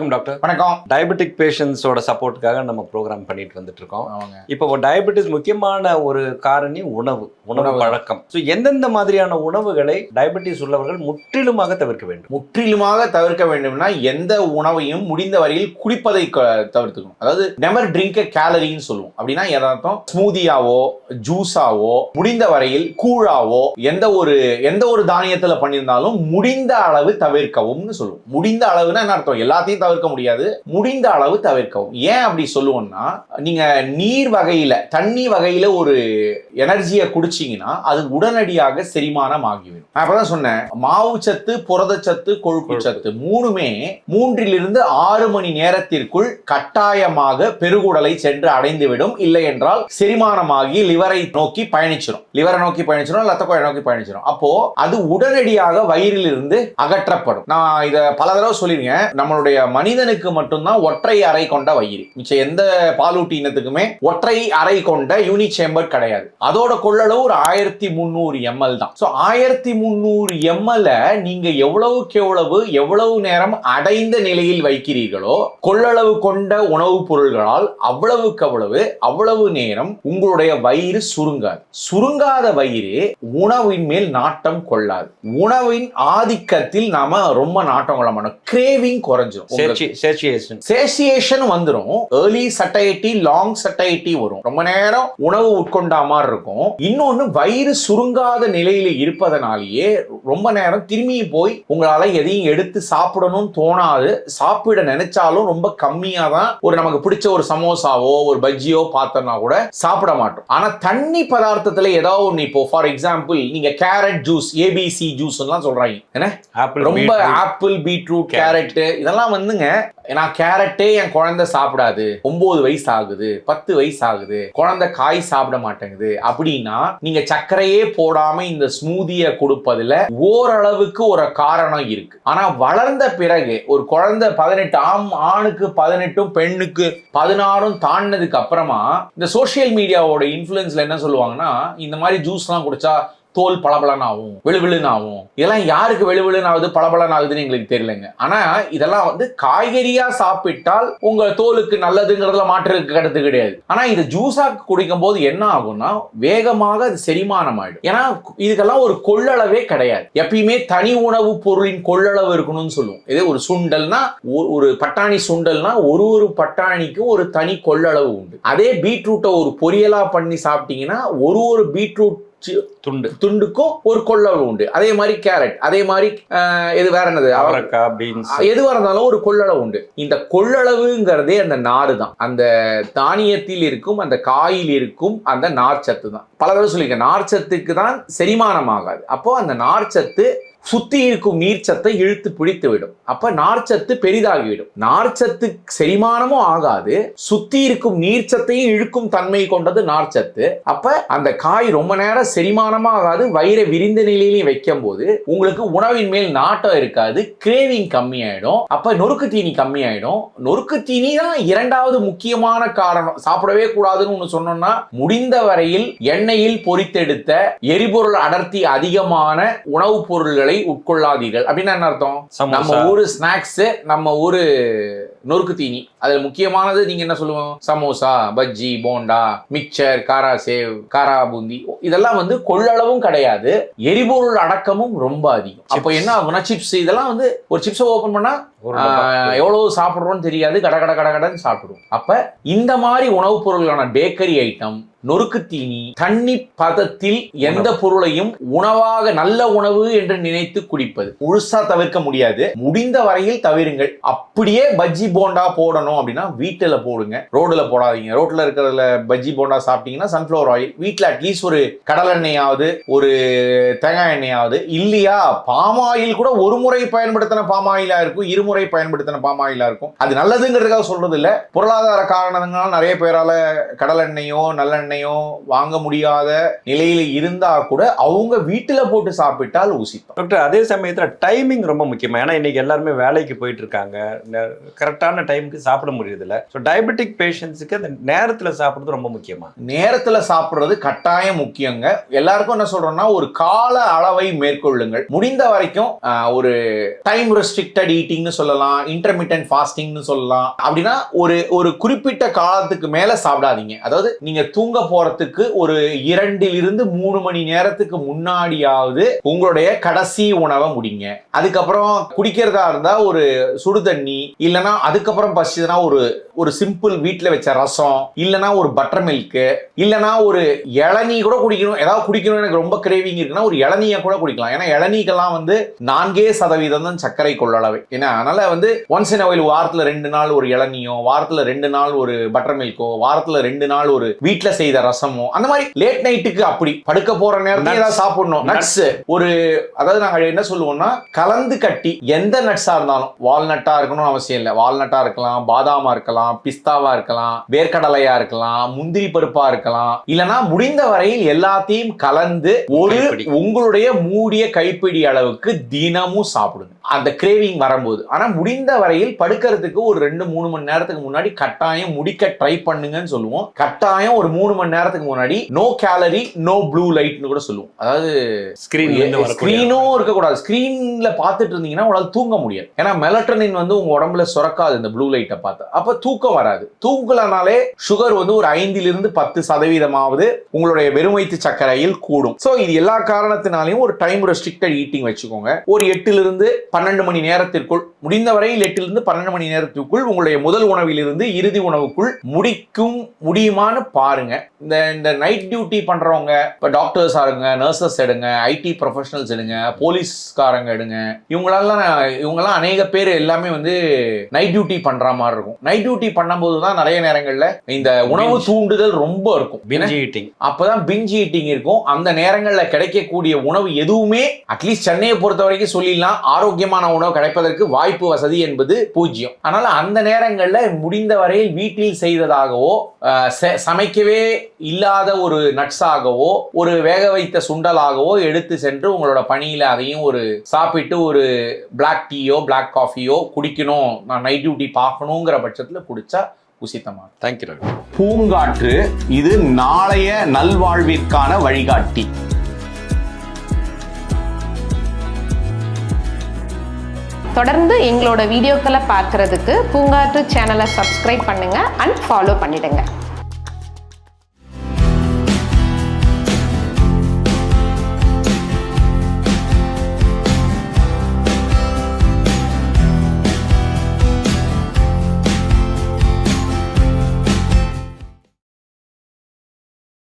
வணக்கம் டாக்டர். வணக்கம். டயபெட்டிக் பேஷண்ட்ஸோட சப்போர்ட்டுக்காக நம்ம ப்ரோக்ராம் பண்ணிட்டு வந்துட்டு இருக்கோம். இப்போ டயபெட்டிஸ் முக்கியமான ஒரு காரணி உணவு பழக்கம். ஸோ எந்தெந்த மாதிரியான உணவுகளை டயபெட்டிஸ் உள்ளவர்கள் முற்றிலுமாக தவிர்க்க வேண்டும்? முற்றிலுமாக தவிர்க்க வேண்டும்னா எந்த உணவையும் முடிந்த வரையில் குடிப்பதை தவிர்த்துக்கணும். அதாவது நெவர் ட்ரிங்க் கேலரின்னு சொல்லுவோம். அப்படின்னா எதார்த்தம் ஸ்மூதியாவோ ஜூஸாவோ முடிந்த வரையில் கூழாவோ எந்த ஒரு தானியத்துல பண்ணியிருந்தாலும் முடிந்த அளவு தவிர்க்கவும் சொல்லுவோம். முடிந்த அளவுன்னா என்ன அர்த்தம்? எல்லாத்தையும் தவிர்க்க முடியாது, முடிந்த அளவு தவிர்க்கவும். ஏன் அப்படி சொல்லுவோம்னா, நீங்க நீர் வகையில தண்ணி வகையில ஒரு எனர்ஜியை குடிச்சீங்கன்னா அது உடனடியாக செரிமானம் ஆகிவிடும். நான் அப்பதான் சொன்னேன், மாவு சத்து, புரதச்சத்து, கொழுப்பு சத்து மூணுமே 3 to 6 மணி நேரத்திற்குள் கட்டாயமாக பெருகுடலை சென்று அடைந்துவிடும். இல்லை என்றால் செரிமானமாகி லிவரை நோக்கி பயணிச்சிடும், ரத்த குழாயை நோக்கி பயணிச்சிடும். அப்போ அது உடனடியாக வயிறில் இருந்து அகற்றப்படும். நான் இத பல தடவை சொல்லிருக்கேன். நம்மளுடைய மனிதனுக்கு மட்டும்தான் ஒற்றை அறை கொண்ட வயிறு. மிச்சம் எந்த பாலூட்டி இனத்துக்குமே ஒற்றை அறை கொண்ட யூனி சேம்பர் கிடையாது. அதோட கொள்ளளவு ஒரு 1300 ml தான். 1300 ml நீங்க எவ்வளவு நேரம் அடைந்த நிலையில் வைக்கிறீர்களோ கொள்ளளவு கொண்ட உணவுப் பொருள்களால் அவ்வளவு நேரம் உங்களுடைய வயிறு சுருங்காது. சுருங்காத வயிறு உணவின் மேல் நாட்டம் கொள்ளாது. உணவின் ஆதிக்கத்தில் நாம ரொம்ப நாட்டம் கொள்ள மாட்டோம். கிரேவிங் குறைஞ்சிரும், சேஷியேஷன் வந்துரும். ஏர்லி சட்டைட்டி, லாங் சட்டைட்டி வரும். ரொம்ப நேரம் உணவு உட்கொண்டா மாதிரி இருக்கும். இன்னொன்னு, வயிறு சுருங்காத நிலையில இருப்பதனாலேயே ரொம்ப நேரம் திரும்பி போய் உங்களால எதையும் எடுத்து சாப்பிடணும்னு தோணாது. சாப்பிட நினைச்சாலும் ரொம்ப கம்மியா தான் நமக்கு பிடிச்ச ஒரு சமோசாவோ ஒரு பஜ்ஜியோ பார்த்தோம்னா கூட சாப்பிட மாட்டோம். ஆனா தண்ணி பதார்த்தத்துல ஏதாவது ஒண்ணு, இப்போ ஃபார் எக்ஸாம்பிள் நீங்க கேரட் ஜூஸ், ஏபிசி ஜூஸ் எல்லாம் சொல்றாங்க, என்ன ரொம்ப ஆப்பிள், பீட்ரூட், கேரட் இதெல்லாம் வந்துங்க. நான் கேரட்டே என் குழந்தை சாப்பிடாது, 9 வயசு ஆகுது, 10 வயசு ஆகுது, குழந்தை காய் சாப்பிட மாட்டேங்குது அப்படின்னா நீங்க சர்க்கரையே போடாம இந்த ஸ்மூதியை கொடுப்பதுல ஓரளவுக்கு ஒரு காரணம் இருக்கு. ஆனா வளர்ந்த பிறகு ஒரு குழந்தை 18, ஆணுக்கு 18 பெண்ணுக்கு 16 தாண்டினதுக்கு அப்புறமா இந்த சோசியல் மீடியாவோட இன்ஃபுளுன்ஸ்ல என்ன சொல்லுவாங்கன்னா, இந்த மாதிரி ஜூஸ் எல்லாம் குடிச்சா தோல் பளபளன்னு ஆகும், வெளுவிழுன்னு ஆகும். இதெல்லாம் யாருக்கு வெளுவிழுன்னு ஆகுது, பளபளன்னு ஆகுதுன்னு எங்களுக்கு தெரியலங்க. ஆனா இதெல்லாம் காய்கறியா சாப்பிட்டால் உங்க தோலுக்கு நல்லதுங்கிறதுல மாற்று கருத்து கிடையாது. ஆனா இது ஜூஸா குடிக்கும் போது என்ன ஆகும்னா வேகமாக அது செரிமானம் ஆயிடும். ஏன்னா இதுக்கெல்லாம் ஒரு கொள்ளளவே கிடையாது. எப்பயுமே தனி உணவு பொருளின் கொள்ளளவு இருக்கணும்னு சொல்லுவோம். இதே ஒரு சுண்டல்னா, ஒரு பட்டாணி சுண்டல்னா ஒரு பட்டாணிக்கும் ஒரு தனி கொள்ளளவு உண்டு. அதே பீட்ரூட்டை ஒரு பொரியலா பண்ணி சாப்பிட்டீங்கன்னா ஒரு பீட்ரூட் துண்டுக்கும் ஒரு கொள்ளளவு உண்டு. அதே மாதிரி கேரட், அதே மாதிரி எது வேற என்னது, அவரைக்காய், பீன்ஸ், எதுவா இருந்தாலும் ஒரு கொள்ளளவு உண்டு. இந்த கொள்ளளவுங்கிறதே அந்த நாறு தான். அந்த தானியத்தில் இருக்கும், அந்த காயில் இருக்கும் அந்த நார்ச்சத்து தான். பல தடவை சொல்லியிருக்கேன், நார்ச்சத்துக்கு தான் செரிமானம் ஆகாது. அப்போ அந்த நார்ச்சத்து சுத்தி இருக்கும் நீர்ச்சத்தை இழுத்து பிடித்து விடும். அப்ப நார்ச்சத்து பெரிதாகிவிடும். நார்ச்சத்து செரிமானமும் ஆகாது, சுத்தி இருக்கும் நீர்ச்சத்தையும் இழுக்கும் தன்மை கொண்டது நார்ச்சத்து. அப்ப அந்த காய் ரொம்ப நேரம் செரிமானமா ஆகாது. வயிறை விரிந்த நிலையிலையும் வைக்கும் போது உங்களுக்கு உணவின் மேல் நாட்டம் இருக்காது, கிரேவிங் கம்மியாயிடும். அப்ப நொறுக்கு தீனி கம்மியாயிடும். நொறுக்கு தீனி தான் இரண்டாவது முக்கியமான காரணம். சாப்பிடவே கூடாதுன்னு ஒண்ணு சொன்னோம்னா, முடிந்த வரையில் எண்ணெயில் பொரித்தெடுத்த எரிபொருள் அடர்த்தி அதிகமான உணவுப் பொருள்களை உட்கொள்ளாதீர்கள். அப்படின்னா என்ன அர்த்தம்? நம்ம ஊரு ஸ்நாக்ஸ், நம்ம ஊரு நொறுக்கு தீனி, அதுல முக்கியமானது நீங்க என்ன சொல்லுவோம், சமோசா, பஜ்ஜி, போண்டா, மிக்சர், காரா சேவ், காரா பூந்தி, இதெல்லாம் கொள்ளளவும் கிடையாது, எரிபொருள் அடக்கமும் ரொம்ப அதிகம். அப்ப என்ன ஆகும்னா, சிப்ஸ், இதெல்லாம் ஒரு சிப்ஸை ஓபன் பண்ணா எவ்வளவு சாப்பிடுறோம்னு தெரியாது, கடன்னு சாப்பிடுவோம். அப்ப இந்த மாதிரி உணவுப் பொருளான பேக்கரி ஐட்டம், நொறுக்கு தீனி, தண்ணி பதத்தில் எந்த பொருளையும் உணவாக நல்ல உணவு என்று நினைத்து குடிப்பது முழுசா தவிர்க்க முடியாது. முடிந்த வரையில் தவிருங்கள். அப்படியே பஜ்ஜி போண்டா போடணும் அப்படின்னா வீட்டுல போடுங்க, ரோடுல போடாதீங்க. ரோட்ல இருக்கிறதுல பஜ்ஜி போண்டா சாப்பிட்டீங்கன்னா சன்ஃபிளவர் ஆயில், வீட்டுல அட்லீஸ்ட் ஒரு கடல் எண்ணெயாவது ஒரு தேங்காய் எண்ணெயாவது, இல்லையா பாம் ஆயில் கூட ஒரு முறை பயன்படுத்தின பாம் ஆயிலா இருக்கும், இருமுறை பயன்படுத்தின பாம் ஆயிலா இருக்கும். அது நல்லதுங்கிறதுக்காக சொல்றது இல்ல. பொருளாதார காரணங்களால நிறைய பேரால கடல் எண்ணெயோ நல்லெண்ணெய் வாங்க முடியாத நிலையில இருந்தா கூட அவங்க வீட்டுல போட்டு சாப்பிட்டால் உசித்தம். டாக்டர், அதே சமயத்துல டைமிங் ரொம்ப முக்கியம். ஏன்னா இன்னைக்கு எல்லாருமே வேலைக்கு போயிட்டு இருக்காங்க, கரெக்டான கரெக்டான டைமுக்கு சாப்பிட முடியறதில்ல. ஸோ டயபெட்டிக் பேஷண்ட்ஸுக்கு அந்த நேரத்தில் சாப்பிட்றது ரொம்ப முக்கியமா? நேரத்துல சாப்பிடுறது கட்டாயம் முக்கியங்க. எல்லாருக்கும் என்ன சொல்றோம்னா ஒரு கால அளவை மேற்கொள்ளுங்கள். முடிந்த வரைக்கும் ஒரு டைம் ரெஸ்ட்ரிக்டட் ஈட்டிங்னு சொல்லலாம், இன்டர்மிட்டன்ட் ஃபாஸ்டிங்னு சொல்லலாம். அப்படின்னா ஒரு குறிப்பிட்ட காலத்துக்கு மேல சாப்பிடாதீங்க. அதாவது நீங்க தூங்க போறதுக்கு ஒரு 2-3 மணி நேரத்துக்கு முன்னாடியாவது உங்களுடைய கடைசி உணவை முடிங்க. அதுக்கப்புறம் குடிக்கிறதா இருந்தா ஒரு சுடு தண்ணி, இல்லைன்னா அதுக்கப்புறம் பசிச்சுதுன்னா ஒரு சிம்பிள் வீட்டில் வச்ச ரசம், இல்லைன்னா ஒரு பட்டர் மில்க், இல்லைன்னா ஒரு இளநீ கூட குடிக்கணும். ஏதாவது குடிக்கணும் எனக்கு ரொம்ப கிரேவிங் இருக்குன்னா ஒரு இளநீயை கூட குடிக்கலாம். ஏன்னா இளநீக்கெல்லாம் 4% தான் சர்க்கரை கொள்ளளவு. ஏன்னா அதனால ஒன்ஸ் இன் அவைல் வாரத்துல 2 நாள் ஒரு இளநியோ, வாரத்துல 2 நாள் ஒரு பட்டர் மில்கோ, வாரத்துல 2 நாள் ஒரு வீட்டுல செய்த ரசமோ, அந்த மாதிரி லேட் நைட்டுக்கு அப்படி படுக்க போற நேரத்துல ஏதாவது சாப்பிடணும். நட்ஸ் அதாவது நாங்க என்ன சொல்லுவோம்னா கலந்து கட்டி எந்த நட்ஸா இருந்தாலும், வால்நட்டா இருக்கணும்னு அவசியம் இல்லை, வால்நட்டா இருக்கலாம், பாதாமா இருக்கலாம், பிஸ்தாவா இருக்கலாம், வேர்க்கடலையா இருக்கலாம், முந்திரி பருப்பா இருக்கலாம், இல்லனா முடிந்த வரையில் எல்லாத்தையும் கலந்து உங்களுடைய மூடிய கைப்பிடி அளவுக்கு தினமும் சாப்பிடுங்க அந்த கிரேவிங் வரும்போது. ஆனா முடிந்த வரையில் படுக்கிறதுக்கு ஒரு 2-3 மணி நேரத்துக்கு முன்னாடி கட்டாயம் முடிக்க ட்ரை பண்ணுங்கன்னு சொல்லுவோம். கட்டாயம் ஒரு 3 மணி நேரத்துக்கு முன்னாடி நோ கேலரி நோ ப்ளூ லைட்னு கூட சொல்லுவோம். அதாவது ஸ்கிரீனும் இருக்கக்கூடாது. ஸ்கிரீன்ல பார்த்துட்டு இருந்தீங்கன்னா உங்களால் தூங்க முடியாது. ஏன்னா மெலட்டனின் உங்க உடம்புல சுரக்காது இந்த ப்ளூ லைட்டை பார்த்து. அப்ப தூக்கம் வராது. தூங்கலனாலே சுகர் ஒரு 5-10% உங்களுடைய வெறும் வயிற்று சர்க்கரையில் கூடும். சோ இது எல்லா காரணத்தினாலையும் ஒரு டைம் ரெஸ்ட்ரிக்டட் ஈட்டிங் வச்சுக்கோங்க. ஒரு 8-12 மணி நேரத்திற்குள், முடிந்த வரையில் 8-12 மணி நேரத்திற்குள் உங்களுடைய முதல் உணவிலிருந்து இறுதி உணவுக்குள் முடியுமான்னு பாருங்க. இந்த நைட் டியூட்டி பண்றவங்க, இப்ப டாக்டர்ஸ் ஆடுங்க, நர்சஸ் எடுங்க, ஐடி ப்ரொஃபஷனல்ஸ் எடுங்க, போலீஸ்காரங்க எடுங்க, இவங்கெல்லாம் அநேக பேர் எல்லாமே நைட் டியூட்டி பண்ற மாதிரி இருக்கும். நைட் டியூட்டி பண்ணும்போது தான் நிறைய நேரங்கள்ல இந்த உணவு தூண்டுதல் ரொம்ப இருக்கும். அப்பதான் பிஞ்ச் ஈட்டிங் இருக்கும். அந்த நேரங்கள்ல கிடைக்கக்கூடிய உணவு எதுவுமே அட்லீஸ்ட் சென்னையை பொறுத்த வரைக்கும் சொல்லிடலாம், ஆரோக்கியமான உணவு கிடைப்பதற்கு வாய்ப்பு வசதி என்பது 0. அதனால அந்த நேரங்கள்ல முடிந்த வரையில் வீட்டில் செய்ததாகவோ, சமைக்கவே இல்லாத ஒரு நட்ஸாகவோ, ஒரு வேக வைத்த சுண்டலாகவோ எடுத்து சென்று உங்களோட பணியில அதையும் சாப்பிட்டு ஒரு பிளாக் டீயோ பிளாக் காஃபியோ குடிக்கணும், நான் நைட் டியூட்டி பார்க்கணுங்கிற பட்சத்துல குடிச்சா உசித்தமா. தேங்க்யூ. பூங்காற்று இது நாளைய நல்வாழ்விற்கான வழிகாட்டி. தொடர்ந்து எங்களோட வீடியோக்களை பார்க்கறதுக்கு பூங்காற்று சேனலை சப்ஸ்கிரைப் பண்ணுங்க அண்ட் ஃபாலோ பண்ணிடுங்க.